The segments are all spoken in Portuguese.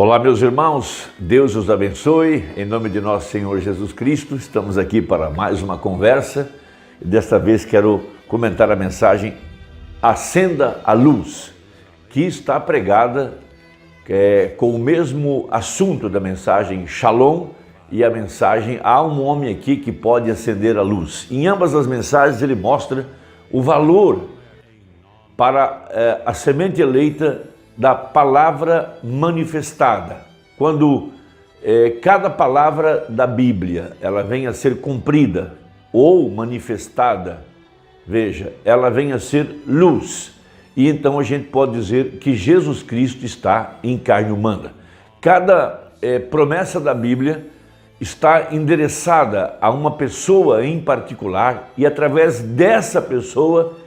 Olá, meus irmãos, Deus os abençoe, em nome de nosso Senhor Jesus Cristo. Estamos aqui para mais uma conversa e desta vez quero comentar a mensagem Acenda a Luz, que está pregada com o mesmo assunto da mensagem Shalom e a mensagem Há um homem aqui que pode acender a luz. Em ambas as mensagens ele mostra o valor para a semente eleita da palavra manifestada. Quando cada palavra da Bíblia ela vem a ser cumprida ou manifestada, veja, ela vem a ser luz. E então a gente pode dizer que Jesus Cristo está em carne humana. Cada promessa da Bíblia está endereçada a uma pessoa em particular e através dessa pessoa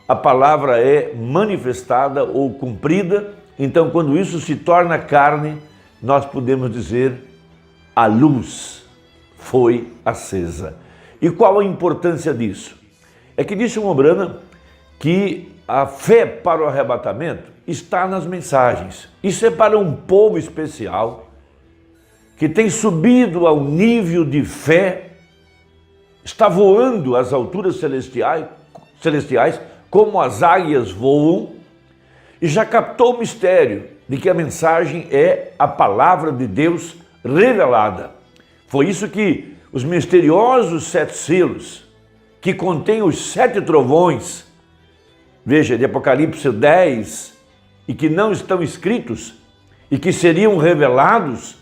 a palavra é manifestada ou cumprida. Então, quando isso se torna carne, nós podemos dizer a luz foi acesa. E qual a importância disso? É que disse um Branham que a fé para o arrebatamento está nas mensagens. Isso é para um povo especial que tem subido ao nível de fé, está voando às alturas celestiais como as águias voam, e já captou o mistério de que a mensagem é a palavra de Deus revelada. Foi isso que os misteriosos 7 selos, que contêm os 7 trovões, veja, de Apocalipse 10, e que não estão escritos, e que seriam revelados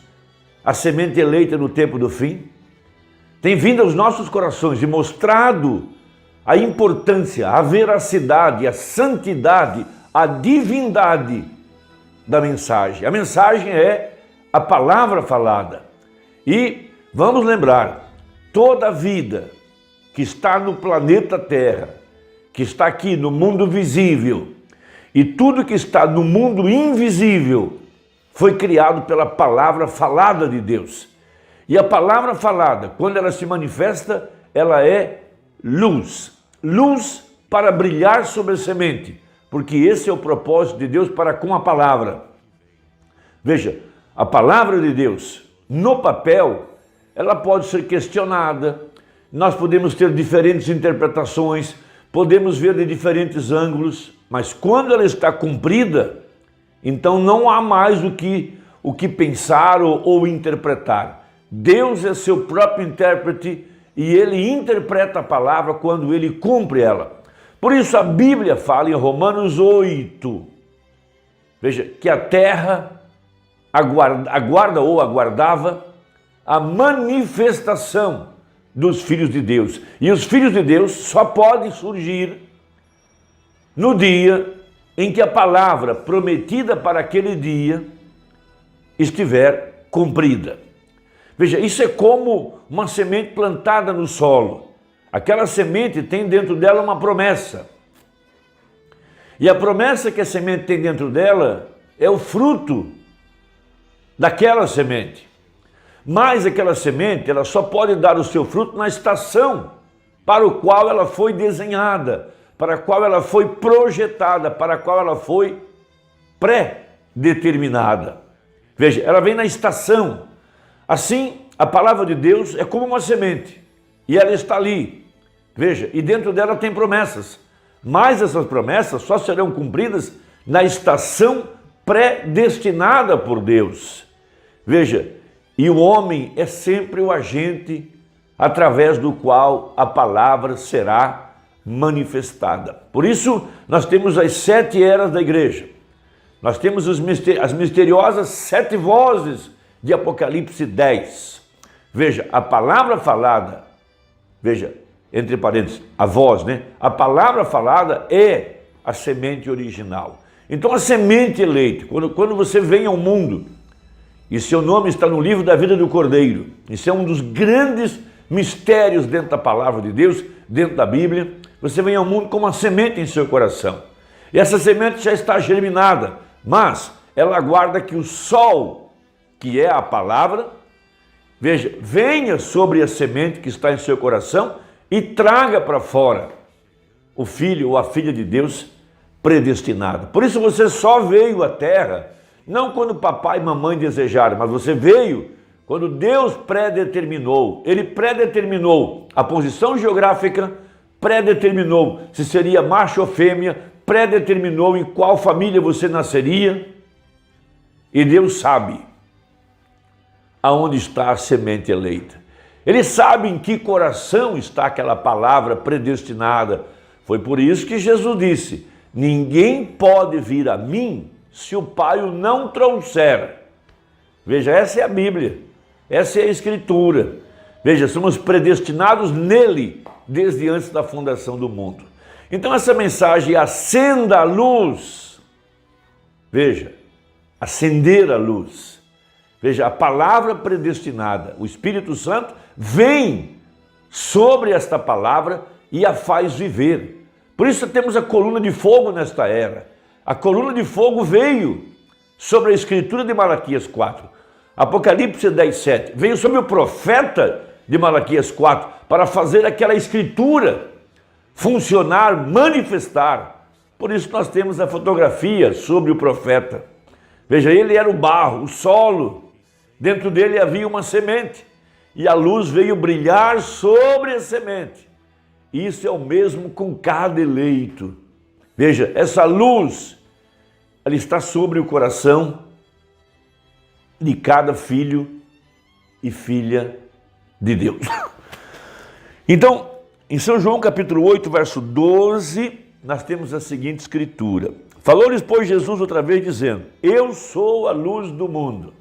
à semente eleita no tempo do fim, tem vindo aos nossos corações e mostrado a importância, a veracidade, a santidade, a divindade da mensagem. A mensagem é a palavra falada. E vamos lembrar, toda a vida que está no planeta Terra, que está aqui no mundo visível, e tudo que está no mundo invisível, foi criado pela palavra falada de Deus. E a palavra falada, quando ela se manifesta, ela é luz. Luz para brilhar sobre a semente, porque esse é o propósito de Deus para com a palavra. Veja, a palavra de Deus, no papel, ela pode ser questionada, nós podemos ter diferentes interpretações, podemos ver de diferentes ângulos, mas quando ela está cumprida, então não há mais o que pensar ou interpretar. Deus é seu próprio intérprete e ele interpreta a palavra quando ele cumpre ela. Por isso a Bíblia fala em Romanos 8, veja, que a terra aguarda ou aguardava a manifestação dos filhos de Deus. E os filhos de Deus só podem surgir no dia em que a palavra prometida para aquele dia estiver cumprida. Veja, isso é como uma semente plantada no solo. Aquela semente tem dentro dela uma promessa. E a promessa que a semente tem dentro dela é o fruto daquela semente. Mas aquela semente, ela só pode dar o seu fruto na estação para o qual ela foi desenhada, para a qual ela foi projetada, para a qual ela foi pré-determinada. Veja, ela vem na estação. Assim, a palavra de Deus é como uma semente e ela está ali. Veja, e dentro dela tem promessas, mas essas promessas só serão cumpridas na estação predestinada por Deus. Veja, e o homem é sempre o agente através do qual a palavra será manifestada. Por isso, nós temos as 7 eras da igreja. Nós temos as misteriosas 7 vozes de Apocalipse 10. Veja, a palavra falada, veja, entre parênteses, a voz, né? A palavra falada é a semente original. Então a semente eleita, quando você vem ao mundo, e seu nome está no livro da vida do Cordeiro, isso é um dos grandes mistérios dentro da palavra de Deus, dentro da Bíblia, você vem ao mundo com uma semente em seu coração. E essa semente já está germinada, mas ela aguarda que o sol, que é a palavra, veja, venha sobre a semente que está em seu coração e traga para fora o filho ou a filha de Deus predestinado. Por isso você só veio à terra não quando papai e mamãe desejaram, mas você veio quando Deus predeterminou. Ele predeterminou a posição geográfica, predeterminou se seria macho ou fêmea, predeterminou em qual família você nasceria. E Deus sabe aonde está a semente eleita. Ele sabe em que coração está aquela palavra predestinada. Foi por isso que Jesus disse: ninguém pode vir a mim se o Pai o não trouxer. Veja, essa é a Bíblia, essa é a Escritura. Veja, somos predestinados nele desde antes da fundação do mundo. Então essa mensagem, acenda a luz. Veja, acender a luz. Veja, a palavra predestinada, o Espírito Santo vem sobre esta palavra e a faz viver. Por isso temos a coluna de fogo nesta era. A coluna de fogo veio sobre a escritura de Malaquias 4. Apocalipse 10:7. Veio sobre o profeta de Malaquias 4 para fazer aquela escritura funcionar, manifestar. Por isso nós temos a fotografia sobre o profeta. Veja, ele era o barro, o solo. Dentro dele havia uma semente. E a luz veio brilhar sobre a semente. Isso é o mesmo com cada eleito. Veja, essa luz, ela está sobre o coração de cada filho e filha de Deus. Então, em São João capítulo 8, verso 12, nós temos a seguinte escritura. Falou-lhes, pois, Jesus outra vez, dizendo: eu sou a luz do mundo.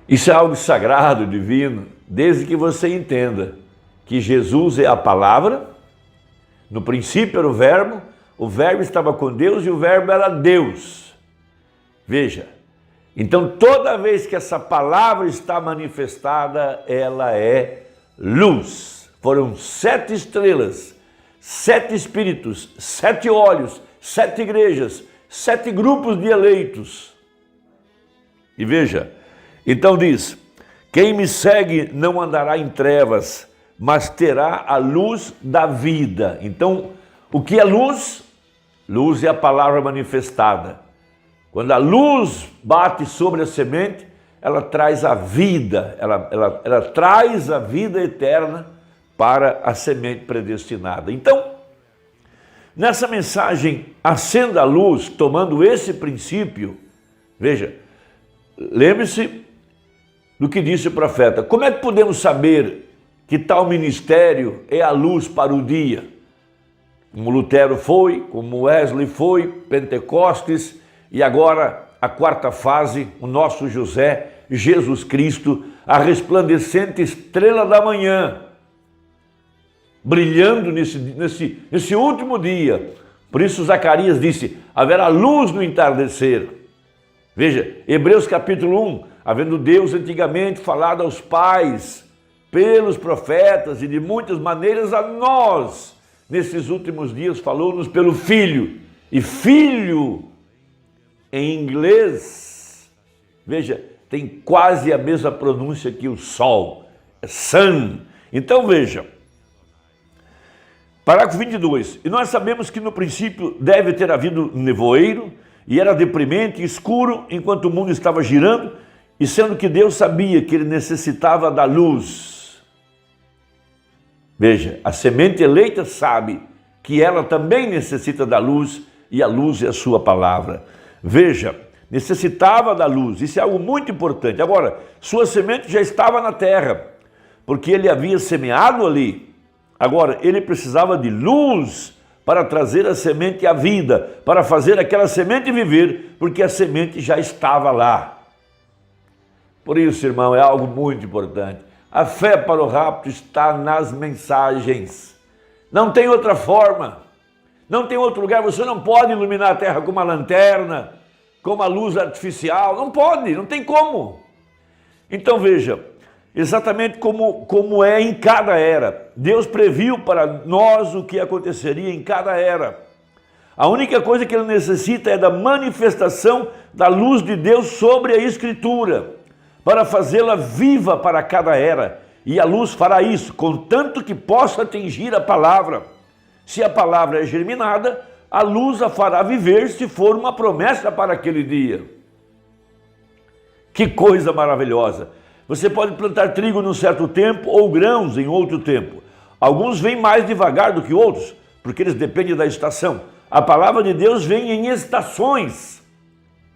Isso é algo sagrado, divino, desde que você entenda que Jesus é a palavra. No princípio era o verbo estava com Deus e o verbo era Deus. Veja, então toda vez que essa palavra está manifestada, ela é luz. Foram 7 estrelas, 7 espíritos, 7 olhos, 7 igrejas, 7 grupos de eleitos. E veja, então diz: quem me segue não andará em trevas, mas terá a luz da vida. Então, o que é luz? Luz é a palavra manifestada. Quando a luz bate sobre a semente, ela traz a vida, ela traz a vida eterna para a semente predestinada. Então, nessa mensagem, acenda a luz, tomando esse princípio, veja, lembre-se do que disse o profeta. Como é que podemos saber que tal ministério é a luz para o dia? Como Lutero foi, como Wesley foi, Pentecostes, e agora a quarta fase, o nosso José, Jesus Cristo, a resplandecente estrela da manhã, brilhando nesse último dia. Por isso Zacarias disse: haverá luz no entardecer. Veja, Hebreus capítulo 1, havendo Deus antigamente falado aos pais, pelos profetas e de muitas maneiras a nós, nesses últimos dias falou-nos pelo Filho. E filho, em inglês, veja, tem quase a mesma pronúncia que o sol, é sun. Então veja, parágrafo 22, e nós sabemos que no princípio deve ter havido nevoeiro, e era deprimente e escuro enquanto o mundo estava girando, e sendo que Deus sabia que ele necessitava da luz. Veja, a semente eleita sabe que ela também necessita da luz, e a luz é a sua palavra. Veja, necessitava da luz, isso é algo muito importante. Agora, sua semente já estava na terra, porque ele havia semeado ali. Agora, ele precisava de luz para trazer a semente à vida, para fazer aquela semente viver, porque a semente já estava lá. Por isso, irmão, é algo muito importante. A fé para o rapto está nas mensagens. Não tem outra forma, não tem outro lugar. Você não pode iluminar a terra com uma lanterna, com uma luz artificial. Não pode, não tem como. Então veja, exatamente como é em cada era. Deus previu para nós o que aconteceria em cada era. A única coisa que ele necessita é da manifestação da luz de Deus sobre a Escritura, para fazê-la viva para cada era. E a luz fará isso, contanto que possa atingir a palavra. Se a palavra é germinada, a luz a fará viver se for uma promessa para aquele dia. Que coisa maravilhosa! Você pode plantar trigo num certo tempo ou grãos em outro tempo. Alguns vêm mais devagar do que outros, porque eles dependem da estação. A palavra de Deus vem em estações.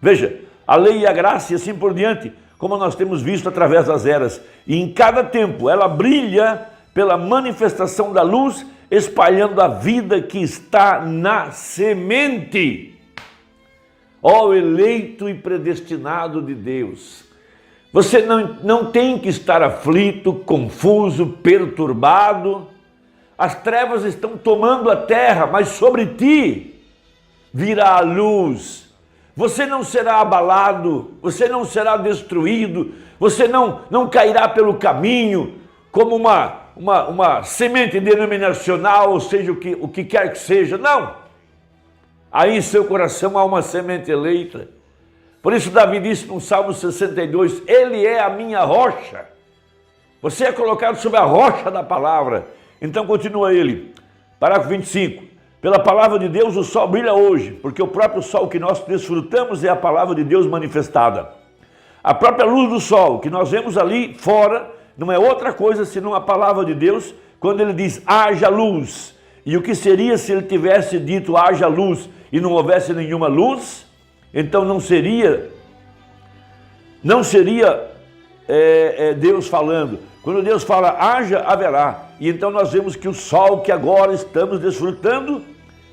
Veja, a lei e a graça e assim por diante, como nós temos visto através das eras. E em cada tempo ela brilha pela manifestação da luz, espalhando a vida que está na semente. Ó eleito e predestinado de Deus, você não tem que estar aflito, confuso, perturbado. As trevas estão tomando a terra, mas sobre ti virá a luz. Você não será abalado, você não será destruído, você não cairá pelo caminho como uma semente denominacional, ou seja, o que quer que seja. Não! Aí em seu coração há uma semente eleita. Por isso Davi disse no Salmo 62, Ele é a minha rocha. Você é colocado sobre a rocha da palavra. Então continua ele, parágrafo 25. Pela palavra de Deus o sol brilha hoje, porque o próprio sol que nós desfrutamos é a palavra de Deus manifestada. A própria luz do sol que nós vemos ali fora não é outra coisa senão a palavra de Deus, quando ele diz haja luz. E o que seria se ele tivesse dito haja luz e não houvesse nenhuma luz? Então não seria Deus falando. Quando Deus fala haja, haverá. E então nós vemos que o sol que agora estamos desfrutando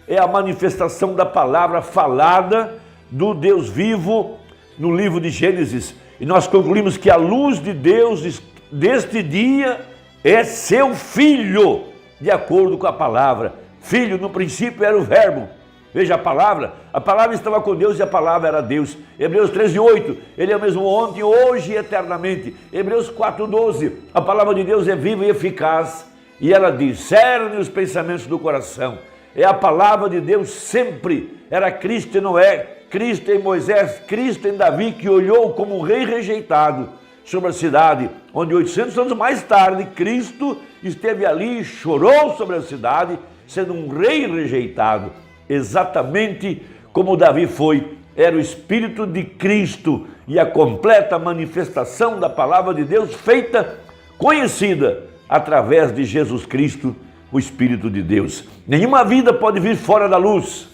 é a manifestação da palavra falada do Deus vivo no livro de Gênesis. E nós concluímos que a luz de Deus deste dia é seu Filho, de acordo com a palavra. Filho, no princípio era o verbo. Veja a palavra estava com Deus e a palavra era Deus. Hebreus 13:8, Ele é o mesmo ontem, hoje e eternamente. Hebreus 4:12, a palavra de Deus é viva e eficaz. E ela discerne os pensamentos do coração. É a palavra de Deus sempre. Era Cristo em Noé, Cristo em Moisés, Cristo em Davi, que olhou como um rei rejeitado sobre a cidade, onde 800 anos mais tarde, Cristo esteve ali e chorou sobre a cidade, sendo um rei rejeitado. Exatamente como Davi foi, era o Espírito de Cristo e a completa manifestação da palavra de Deus feita, conhecida através de Jesus Cristo, o Espírito de Deus. Nenhuma vida pode vir fora da luz.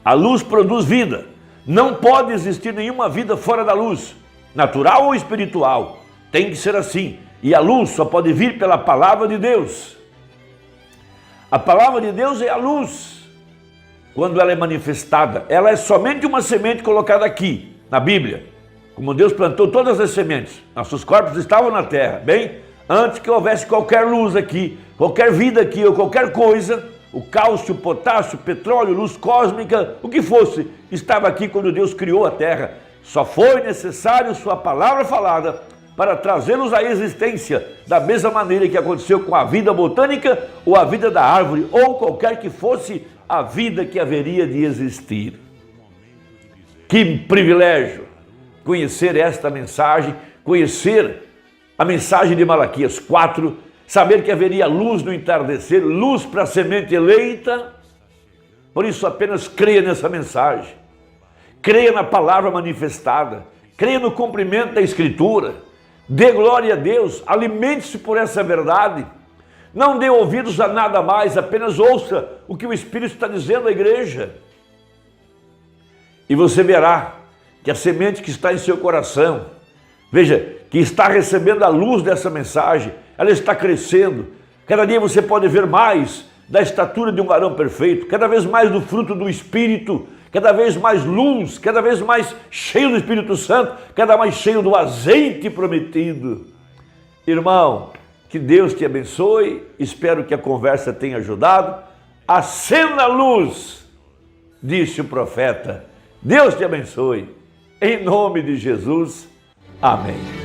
A luz produz vida. Não pode existir nenhuma vida fora da luz, natural ou espiritual. Tem que ser assim. E a luz só pode vir pela palavra de Deus. A palavra de Deus é a luz. Quando ela é manifestada, ela é somente uma semente colocada aqui, na Bíblia. Como Deus plantou todas as sementes, nossos corpos estavam na terra, bem, antes que houvesse qualquer luz aqui, qualquer vida aqui ou qualquer coisa, o cálcio, o potássio, o petróleo, luz cósmica, o que fosse, estava aqui quando Deus criou a terra. Só foi necessário sua palavra falada para trazê-los à existência, da mesma maneira que aconteceu com a vida botânica ou a vida da árvore, ou qualquer que fosse a vida que haveria de existir. Que privilégio conhecer esta mensagem, conhecer a mensagem de Malaquias 4, saber que haveria luz no entardecer, luz para a semente eleita. Por isso apenas creia nessa mensagem, creia na palavra manifestada, creia no cumprimento da Escritura, dê glória a Deus, alimente-se por essa verdade. Não dê ouvidos a nada mais, apenas ouça o que o Espírito está dizendo à igreja. E você verá que a semente que está em seu coração, veja, que está recebendo a luz dessa mensagem, ela está crescendo. Cada dia você pode ver mais da estatura de um varão perfeito, cada vez mais do fruto do Espírito, cada vez mais luz, cada vez mais cheio do Espírito Santo, cada mais cheio do azeite prometido. Irmão, que Deus te abençoe, espero que a conversa tenha ajudado. Acenda a luz, disse o profeta. Deus te abençoe, em nome de Jesus, amém.